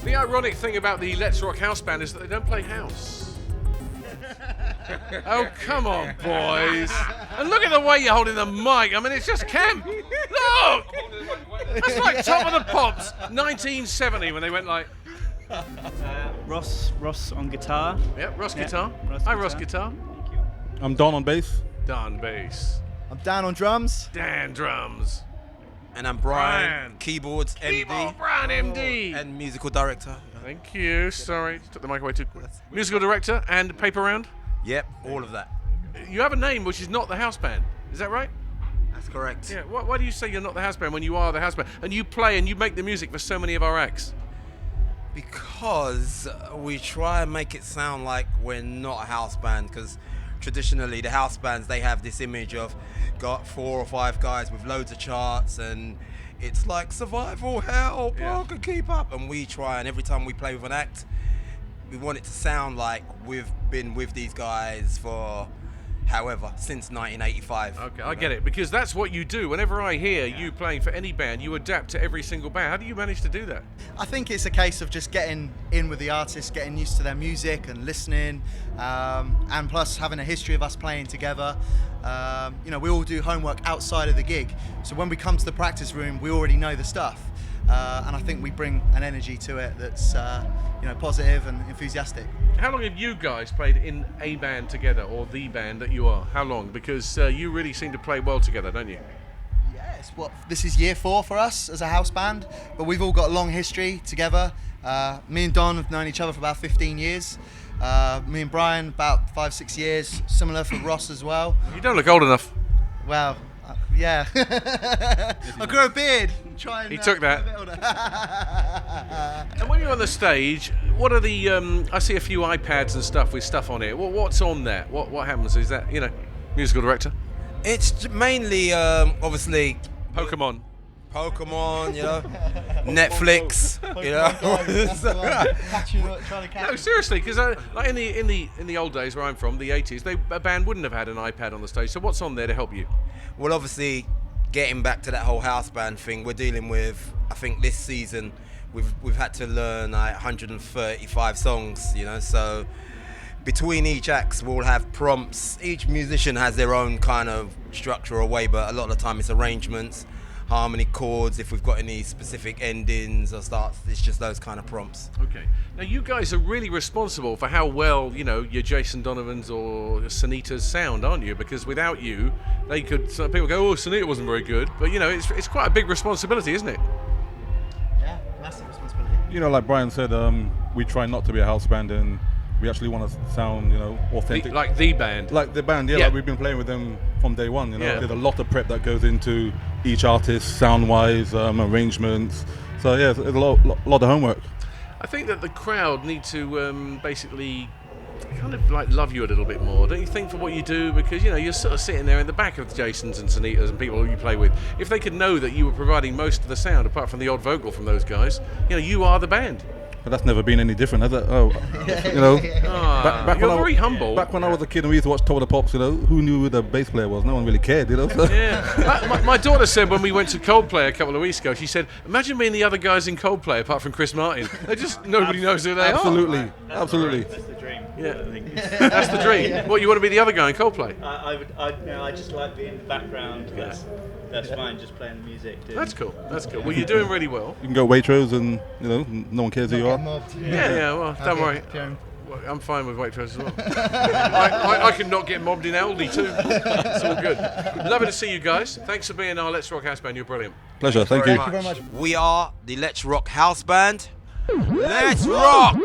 The ironic thing about the Let's Rock house band is that they don't play house. Oh, come on, boys. And look at the way you're holding the mic. I mean, it's just camp. Look! That's like Top of the Pops, 1970, when they went like... Ross on guitar. Yep, Ross Yeah, guitar. Ross Hi, guitar. Ross guitar. Thank you. I'm Don on bass. Dan bass. I'm Dan on drums. Dan drums. And I'm Brian, Brian. keyboards, Keyboard MD, Brian MD. and musical director. Thank you. Sorry, took the mic away too quick. Musical director and paper round. Yep, all of that. You have a name which is not the house band. Is that right? That's correct. Yeah. Why do you say you're not the house band when you are the house band and you play and you make the music for so many of our acts? Because we try and make it sound like we're not a house band, because traditionally the house bands, they have this image of got 4 or 5 guys with loads of charts and it's like survival hell, bro, Yeah. can keep up. And we try, and every time we play with an act, we want it to sound like we've been with these guys for however, since 1985. Okay, I get it, because that's what you do. Whenever I hear you playing for any band, you adapt to every single band. How do you manage to do that? I think it's a case of just getting in with the artists, getting used to their music and listening, and plus having a history of us playing together. You know, we all do homework outside of the gig, so when we come to the practice room, we already know the stuff, and I think we bring an energy to it that's you know, positive and enthusiastic. How long have you guys played in a band together, or the band that you are? How long? Because you really seem to play well together, don't you? Yes, this is year 4 for us as a house band, but we've all got a long history together. Me and Don have known each other for about 15 years. Me and Brian about 5-6 years. Similar for Ross as well. You don't look old enough. Well, yeah. I grew a beard. Try and, He took that. grow a bit older. And when you're on the stage, what are the? I see a few iPads and stuff with stuff on it. What's on that? What happens? Is that, you know, musical director? It's mainly, obviously, Pokemon. Pokemon, you know, Netflix, you know. No, seriously, because like in the old days where I'm from, the 80s, a band wouldn't have had an iPad on the stage. So what's on there to help you? Well, obviously, getting back to that whole house band thing, we're dealing with, I think this season, we've had to learn like 135 songs, you know, so between each acts we'll have prompts. Each musician has their own kind of structure or way, but a lot of the time it's arrangements, harmony, chords, if we've got any specific endings or starts, it's just those kind of prompts. Okay. Now you guys are really responsible for how well, you know, your Jason Donovans or Sanitas sound, aren't you? Because without you, they could. Some people go, "Oh, Sanita wasn't very good," but you know, it's quite a big responsibility, isn't it? Yeah, massive responsibility. You know, like Brian said, we try not to be a house band, and we actually want to sound, you know, authentic. Like the band. Like the band, yeah, Yeah. Like we've been playing with them from day one, you know. Yeah. There's a lot of prep that goes into each artist, sound-wise, arrangements. So yeah, there's a lot of homework. I think that the crowd need to basically kind of like love you a little bit more, don't you think, for what you do? Because, you know, you're sort of sitting there in the back of the Jasons and Sanitas and people who you play with. If they could know that you were providing most of the sound, apart from the odd vocal from those guys, you know, you are the band. But that's never been any different, has it? Oh, you know. You're when very humble. Back when I was a kid and we used to watch Top of the Pops, you know, who knew who the bass player was? No one really cared, you know. So. Yeah. My daughter said when we went to Coldplay a couple of weeks ago, she said, imagine being the other guys in Coldplay apart from Chris Martin. They just, nobody knows who they Absolutely, absolutely. That's the dream. Yeah. I think. That's the dream. What, you want to be the other guy in Coldplay? I just like being in the background. That's fine. Just playing the music. That's cool. That's cool. Well, you're doing really well. You can go Waitrose and, you know, no one cares who you are. Yeah, well, don't worry. Well, I'm fine with Waitrose as well. I can not get mobbed in Aldi too. It's all good. Lovely to see you guys. Thanks for being our Let's Rock House Band. You're brilliant. Pleasure, thank you. Thank you very much. We are the Let's Rock House Band. Let's rock!